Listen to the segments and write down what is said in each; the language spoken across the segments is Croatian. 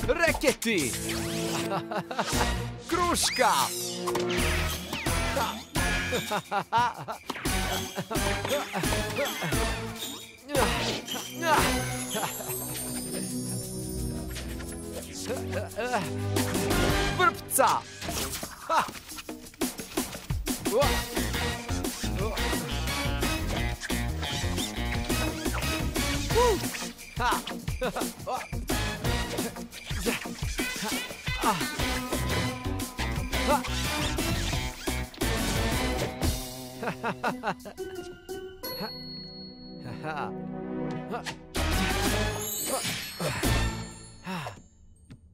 Reketi! Kruška! Vrpca!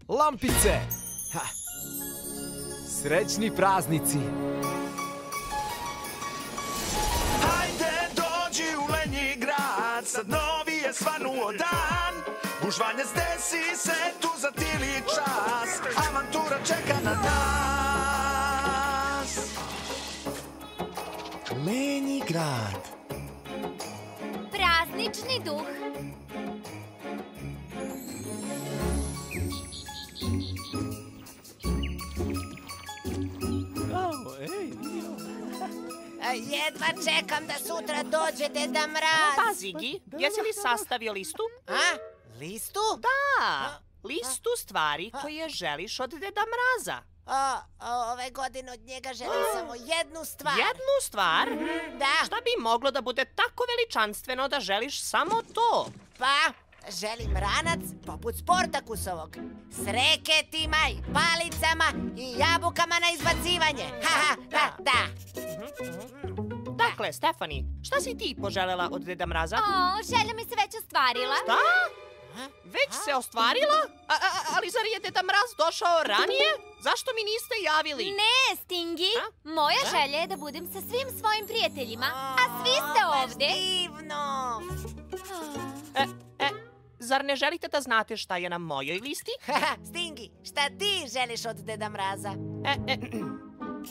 Lampice! Srećni praznici! Hajde, dođi u Lenji grad, sad novi je svanuo dan. Gužvanje zdesi se tu za tili čas, avantura čeka na nas. Lenji grad. Praznični duh. Jedva čekam da sutra dođe Deda Mraz. Pa, Zigi, jesi li sastavio listu? A? Listu? Da, listu stvari koje želiš od Deda Mraza. Ove godine od njega želim samo jednu stvar. Jednu stvar? Da. Šta bi moglo da bude tako veličanstveno da želiš samo to? Pa, želim ranac poput Sportakusovog. S reketima i palicama i jabukama na izbacivanje. Da. Dakle, Stefani, šta si ti poželjela od Deda Mraza? Želja mi se već ostvarila. Šta? Već se ostvarila? Ali zar je Deda Mraz došao ranije? Zašto mi niste javili? Ne, Stingy. Moja želja je da budem sa svim svojim prijateljima, a svi ste ovde. Divno. Zar ne želite da znate šta je na mojoj listi? Stingy, šta ti želiš od Deda Mraza?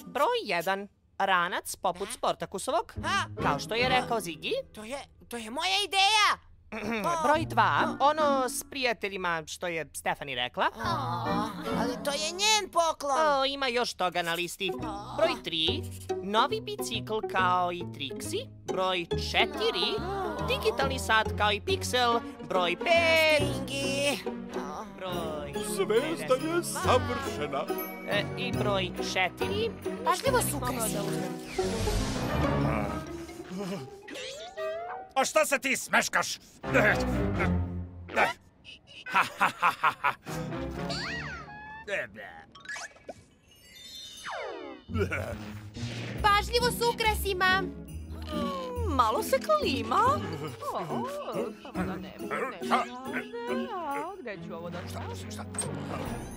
Broj 1. Ranac poput Sportakusovog, kao što je rekao Zigi. To je moja ideja. Broj 2. Ono s prijateljima što je Stefani rekla. Ali to je njen poklon. Ima još toga na listi. Broj 3. Novi bicikl kao i Trixie. Broj 4. Digitalni sat kao i Pixel. Broj 5. Stingy. Broj... Zvezda je savršena. I broj 4. Pažljivo su ukrasi. A šta se ti smeškaš? Pažljivo s ukrasima. Malo se klima.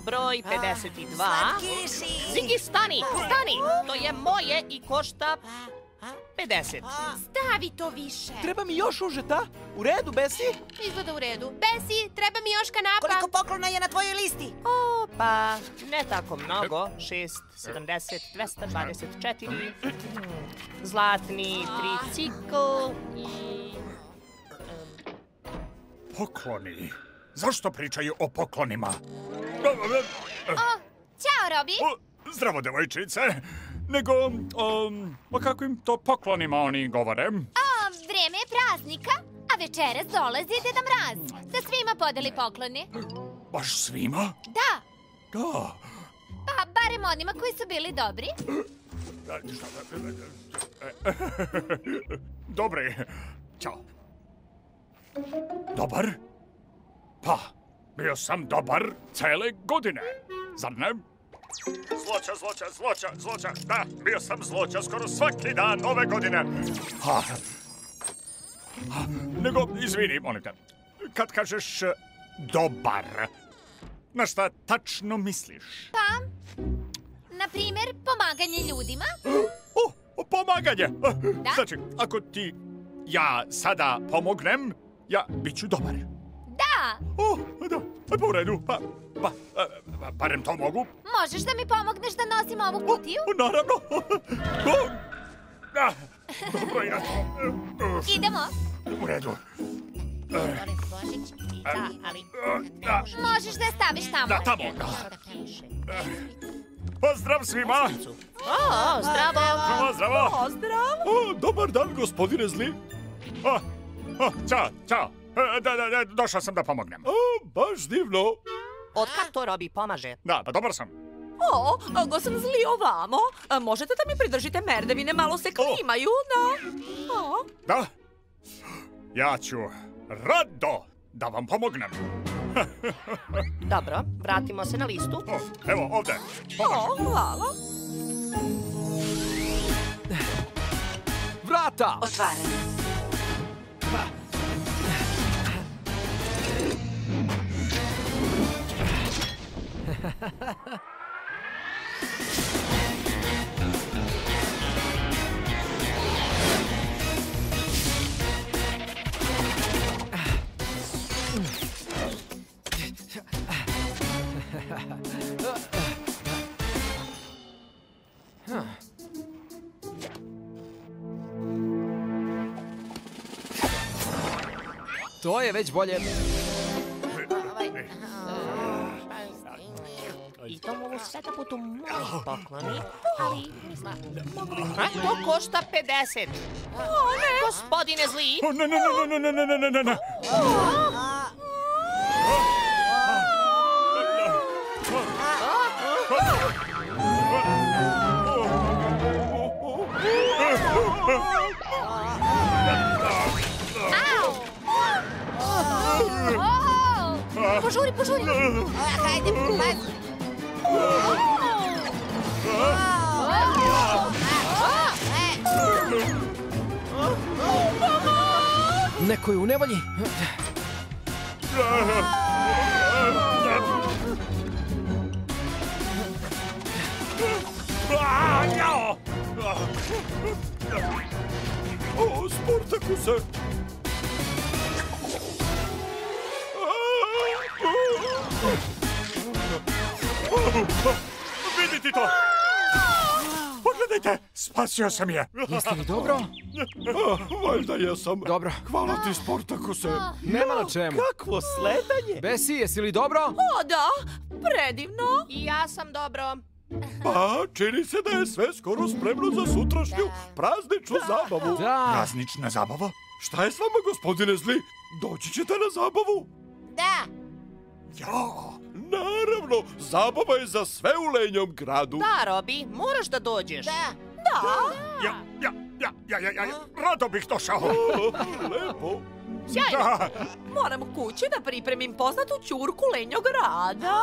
Broj 52. Slatkiši. Zigi, stani! To je moje i košta 50. Stavi to više. Treba mi još užeta? U redu, Besi? Izgleda u redu. Besi, treba mi još kanapa. Koliko poklona je na tvojoj listi? Pa, ne tako mnogo. 6, 70, 224. Zlatni tricikl i... Pokloni? Zašto pričaju o poklonima? Ćao, Robi. Zdravo, devojčice. Nego, o kakvim to poklonima oni govore? Vreme je praznika, a večeras dolazi Deda Mraz. Da svima podeli poklone. Baš svima? Da. Da. Pa, barem onima koji su bili dobri. Dobre. Ćao. Dobar? Pa, bio sam dobar cele godine. Zar ne? Zloća. Da, bio sam zloća skoro svaki dan ove godine. Nego, izvini, molim te. Kad kažeš dobar, na šta tačno misliš? Pa, na primjer, pomaganje ljudima. Pomaganje! Da? Znači, ako ti ja sada pomognem, ja bit ću dobar. Da. Da, pa u redu. Barem to mogu. Možeš da mi pomogneš da nosim ovu kutiju? Naravno. Dobro, ja. Idemo. U redu. Boris Božić ali... Možeš da je staviš tamo. Da, tamo. Pozdrav svima! O, zdravo! Zdravo! Pozdrav! Dobar dan, gospodine Zli. Ćao. Da, došao sam da pomognem. Baš divno. Od kad to Robi pomaže? Da, pa dobar sam. Go sam Zli ovamo. Možete da mi pridržite merdevine, malo se klimaju, da? Da? Ja ću rado da vam pomognem. Dobro, vratimo se na listu. Evo, ovde. Hvala. Vrata! Otvaranje. To je već bolje. I to mogu sve da budu moji pokloni, ali mislim... To košta 50. Gospodine Zli! Ne. Požuri! Hajde, pazi. Neko je u nevolji. Sportakuse! Vidite to! Pogledajte, spasio sam je! Jeste li dobro? Valjda jesam. Dobro. Hvala ti, Sportakuse. Nema na čemu. Kakvo sletanje! Besi, jesi li dobro? Da, predivno. I ja sam dobro. Pa, čini se da je sve skoro spremno za sutrašnju prazničnu zabavu. Da. Praznična zabava? Šta je s vama, gospodine Zli? Doći ćete na zabavu? Da. Ja, naravno, zabava je za sve u lenjom gradu. Da, Robi, moraš da dođeš. Da. Ja, rado bih došao. Lepo. Sjajno. Da. Moram kući da pripremim poznatu ćurku lenjog rada.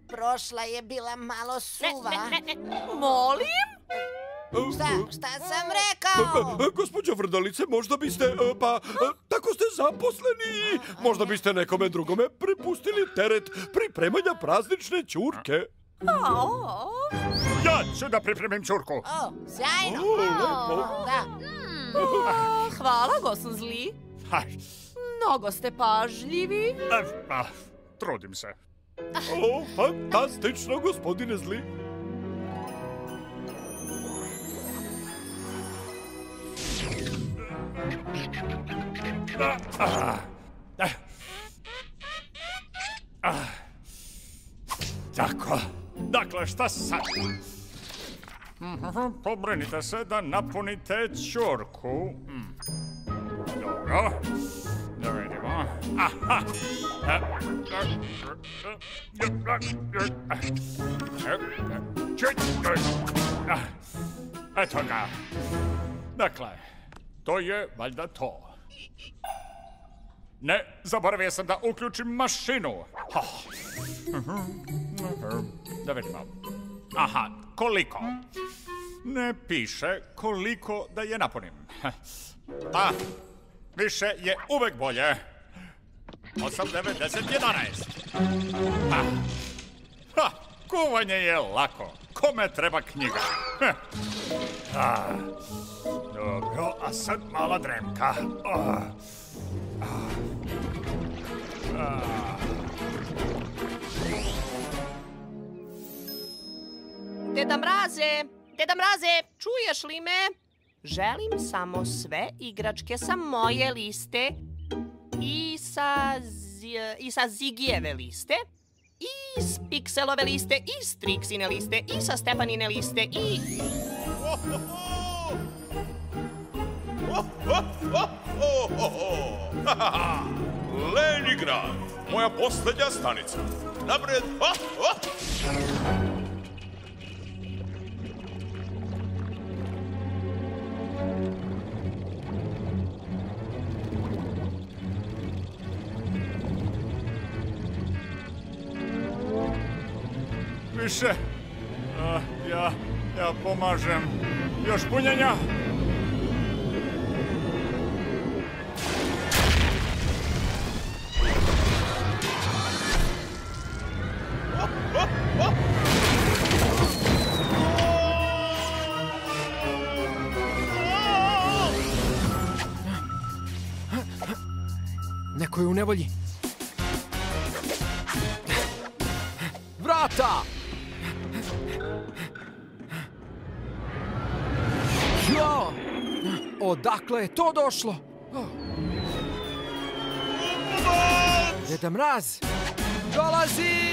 Prošla je bila malo suva. Ne. Molim? Šta sam rekao? Gospođo Vrdalice, možda biste, tako ste zaposleni. Možda biste nekome drugome prepustili teret pripremanja praznične ćurke. Ja ću da pripremim ćurku. Sjajno. Da. Hvala, Gosan Zli. Mnogo ste pažljivi. Trudim se. Fantastično, gospodine Zli. Tako, dakle, šta sad? Pobrinite se da napunite ćurku. Dobro, da vidimo. Aha! Eto ga. Dakle, to je valjda to. Ne, zaboravio sam da uključim mašinu. Da vidimo. Aha, koliko? Ne piše koliko da je napunim. Pa, više je uvek bolje. 8, 9, 10, 11. Kuvanje je lako. Kome treba knjiga? Dobro, a sad mala dremka. Deda Mraze, čuješ li me? Želim samo sve igračke sa moje liste. i sa Zigijeve liste, i s Pikselove liste, i s Triksine liste, i sa Stefanine liste, i... Lenjigrad, moja posljednja stanica. Napred! Više. Ja pomažem. Još punjenja. Neko je u nevolji. Vrata! Jo! Odakle je to došlo? Deda Mraz! Dolazi!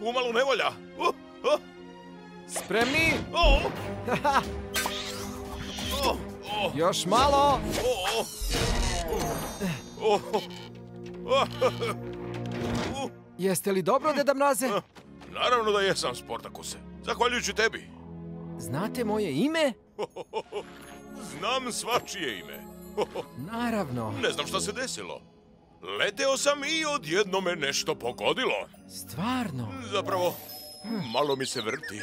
Umalo nevolja. Spremni? Još malo. Jeste li dobro, Deda Mraze? Naravno da jesam, Sportakuse. Zahvaljujući tebi. Znate moje ime? Znam svačije ime. Naravno. Ne znam šta se desilo. Leteo sam i odjedno me nešto pogodilo. Stvarno? Zapravo, malo mi se vrti.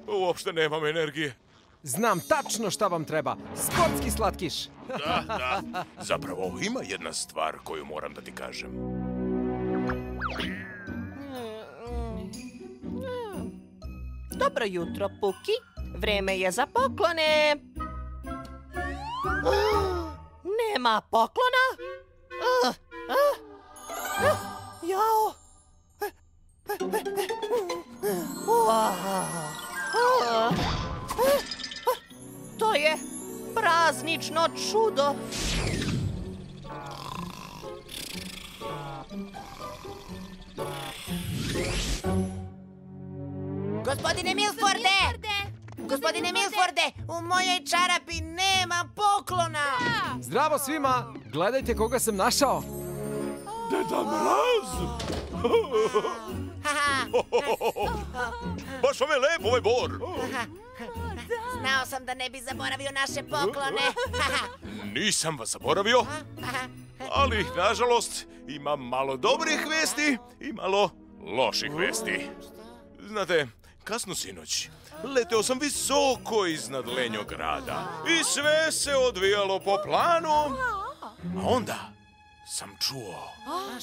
Uopšte nemam energije. Znam tačno šta vam treba. Sportski slatkiš. Da. Zapravo, ima jedna stvar koju moram da ti kažem. Dobro jutro, Puki. Vreme je za poklone. Nema poklona? Jao! To je praznično čudo. Gospodine Milforde! Gospodine Milforde, u mojoj čarapi nema poklona! Zdravo svima! Gledajte koga sam našao. Deda Mraz! Baš vam je lep ovaj bor. Znao sam da ne bi zaboravio naše poklone. Nisam vas zaboravio, ali, nažalost, imam malo dobrih vesti i malo loših vesti. Znate, kasno sinoć leteo sam visoko iznad Lenjograda i sve se odvijalo po planu. A onda sam čuo.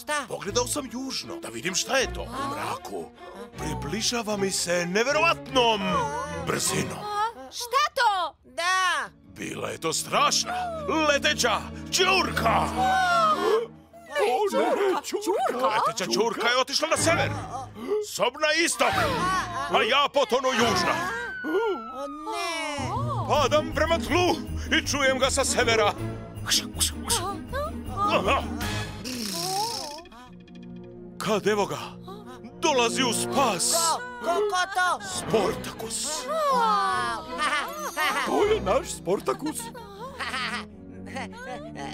Šta? Pogledao sam južno da vidim šta je to. U mraku približava mi se neverovatnom brzinom. Šta to? Da! Bila je to strašna, leteća ćurka! Ćurka? Leteća ćurka je otišla na sever, sob na istok, a ja potonuo južno. O ne! Padam prema tlu i čujem ga sa severa. Kad evo ga, dolazi u spas. Ko to? Sportakus. To je naš Sportakus.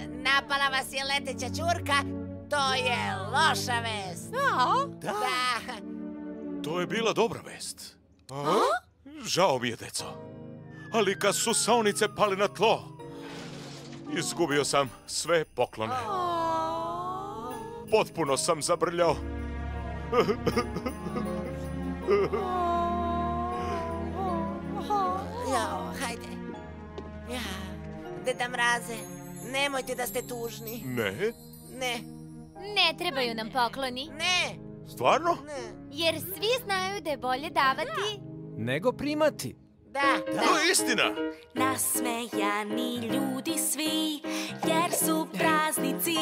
Napala vas je leteća ćurka. To je loša vest. Da. To je bila dobra vest. Žao mi je, deco. Ali kad su saonice pale na tlo, izgubio sam sve poklone. Potpuno sam zabrljao. Jao, hajde. Deda Mraze, nemojte da ste tužni. Ne? Ne, Ne trebaju nam pokloni, ne, Stvarno? ne. jer svi znaju da je bolje davati. Nego primati. To je istina. Nasmejani ljudi svi, jer su praznici.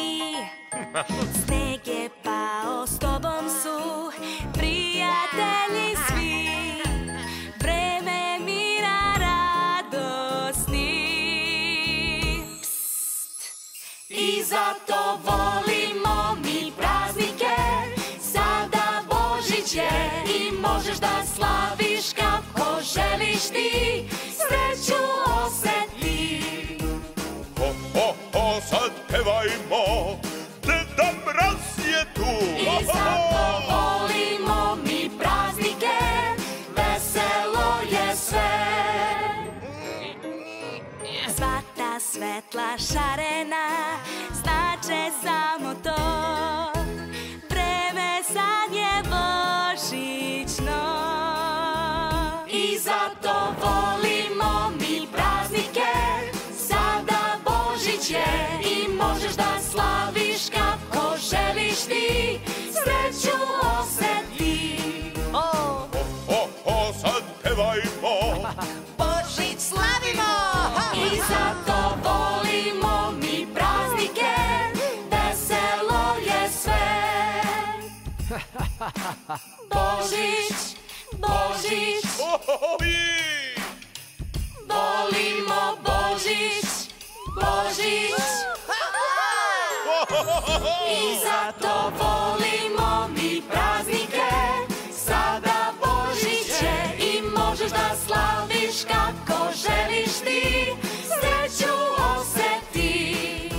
Sneg je pao, s tobom su prijatelji svi. Vreme mira radosni. Psst. I zato volimo mi praznike. Sada Božić je i možeš da slaviš kako želiš ti. Sreću oseti. Ho, ho, ho, sad pevajmo, Deda Mraz je tu. I zato volimo mi praznike, veselo je sve. Sva ta svetla šarena znače samo to. Vreme sad je božićno. I zato volimo mi praznike. Sada Božić je i možeš da slaviš kako želiš ti. Sreću oseti. Ho, ho, ho, sad pevajmo. Božić slavimo! I zato volimo mi praznike. Veselo je sve. Božić, Božić, volimo Božić, Božić. I zato volimo mi praznike. Sada Božić je i možeš da slaviš kako želiš ti. Sreću oseti.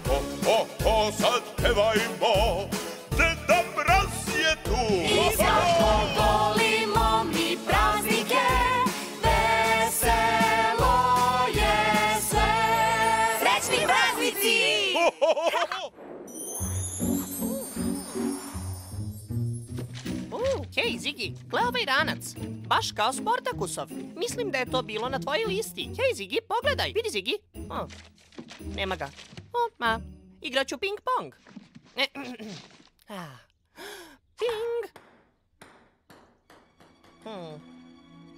Ho, ho, ho, sad pevajmo, Deda Mraz je tu. I zato volimo mi praznike. Veselo je sve. Srećni praznici! Hej, Zigi, gle ovaj ranac. Baš kao Sportakusov. Mislim da je to bilo na tvojoj listi. Hej, Zigi, pogledaj. Vidi, Zigi. Nema ga. Igraću ping-pong. Ping.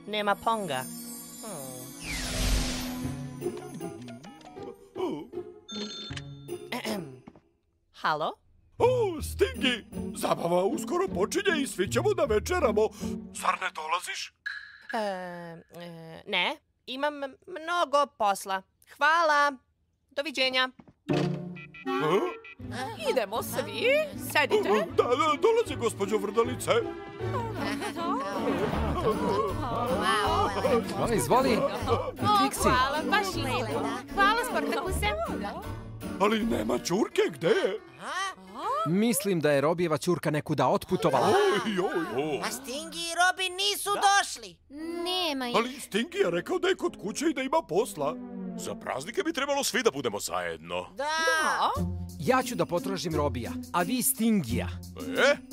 Nema ponga. Halo? O, Stingy, zabava uskoro počinje i svi ćemo da večeramo. Zar ne dolaziš? Ne, imam mnogo posla. Hvala. Doviđenja. Idemo svi. Sedite. Da, dolazi gospođo Vrdalice. Izvoli. Trixie. Hvala, baš lepo. Hvala, Sportakuse. Ali nema ćurke, gde je? Mislim da je Robijeva ćurka nekuda otputovala. A Stingy i Robin nisu došli. Nema ih. Ali Stingy je rekao da je kod kuće i da ima posla. Za praznike bi trebalo svi da budemo zajedno. Da. Ja ću da potražim Robija, a vi Stingija.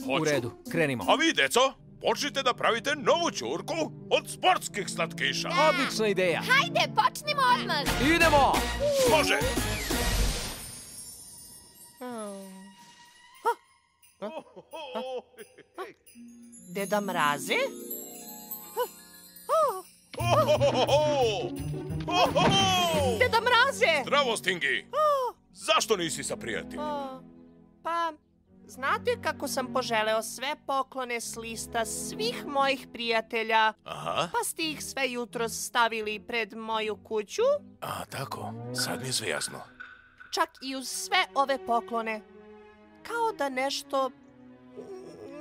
Hoću. U redu, krenimo. A vi, deco, počnite da pravite novu ćurku od sportskih slatkiša. Odlična ideja. Hajde, počnimo odmah. Idemo! Može! Deda Mraze? Deda Mraze! Zdravo, Stingy! Zašto nisi sa prijateljima? Pa, znate kako sam poželeo sve poklone s lista svih mojih prijatelja? Aha. Pa ste ih sve jutro stavili pred moju kuću? A, tako. Sad mi je sve jasno. Čak i uz sve ove poklone. Kao da nešto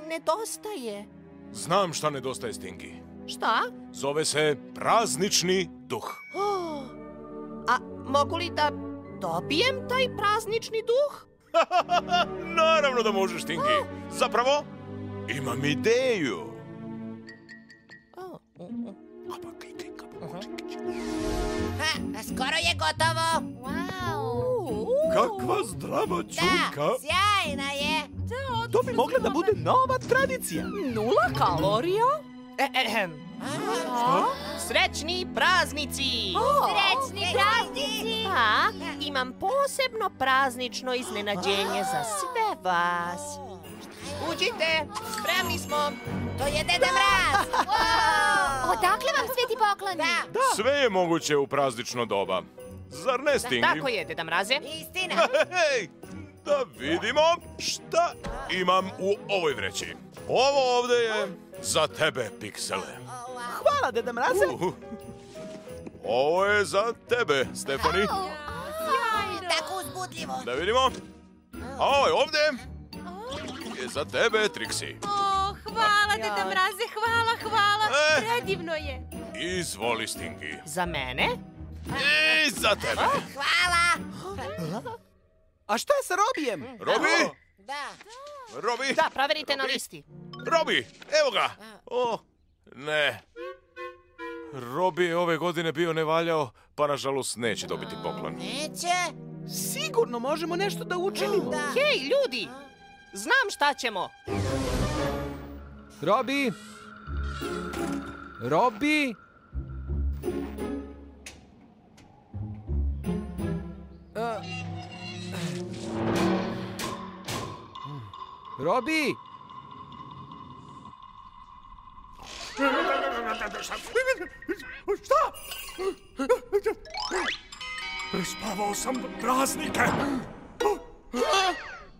nedostaje. Znam šta nedostaje, Stingy. Šta? Zove se praznični duh. A mogu li da dobijem taj praznični duh? Naravno da možeš, Stingy. Zapravo, imam ideju. Skoro je gotovo. Wow. Kakva zdrava ćurka. Da, sjajna je. To bi mogla da bude nova tradicija. 0 kalorija? Srećni praznici! Srećni praznici! Pa, imam posebno praznično iznenađenje za sve vas. Uđite, spremni smo. To je Deda Mraz. Odakle vam svi ti pokloni. Sve je moguće u praznično doba. Zar ne, Stingy? Tako je, Deda Mraze. Istina. Hej, da vidimo šta imam u ovoj vreći. Ovo ovde je za tebe, Piksele. Hvala, Deda Mraze. Ovo je za tebe, Stefani. Tako uzbudljivo. Da vidimo. A ovo je ovde je za tebe, Trixie. Hvala, Deda Mraze, hvala. Predivno je. Izvoli, Stingy. Za mene? I za tebe. Hvala. A šta je sa Robijem? Robi? Da. Robi? Da, proverite na listi. Robi, evo ga. O, ne. Robi je ove godine bio nevaljao, pa nažalost neće dobiti poklon. Neće? Sigurno možemo nešto da učinimo. Hej, ljudi! Znam šta ćemo. Robi! Robi! Robi! Šta? Prespavao sam praznike.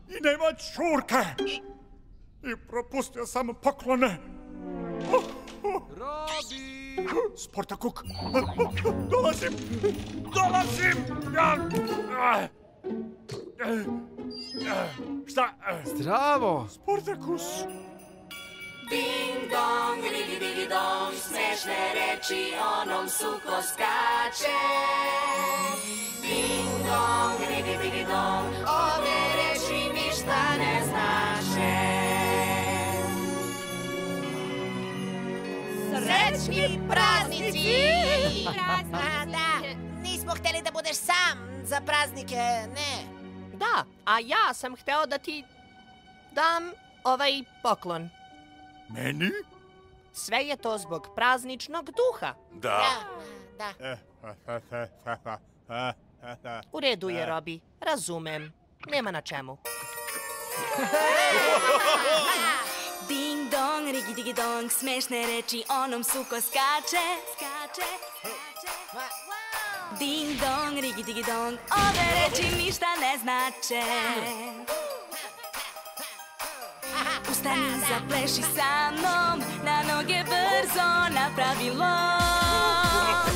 I nema čurke. I propustio sam poklone. Robi! Sportakuk, dolazim! Šta? Zdravo! Sportakus! Ding dong, digi digi dong, smešne reči onom suko skače. Ding dong, digi digi dong, ove reči ništa ne znače. Srećni praznici! Da, nismo hteli da budeš sam za praznike, ne. Da, a ja sam hteo da ti dam ovaj poklon. Meni? Sve je to zbog prazničnog duha. Da. U redu je, Robi. Razumem. Nema na čemu. Ding dong, rigi digi dong, smešne reči onom suko skače. Ding dong, rigi digi dong, ove reči ništa ne znače. Ustani, zapleši sa mnom, na noge brzo napravi lom.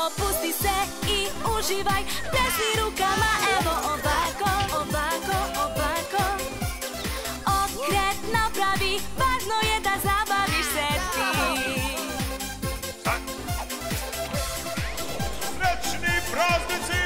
Opusti se i uživaj, plesni rukama, evo ovako, ovako, ovako. Okret napravi, važno je da zabaviš se ti. Srećni praznici!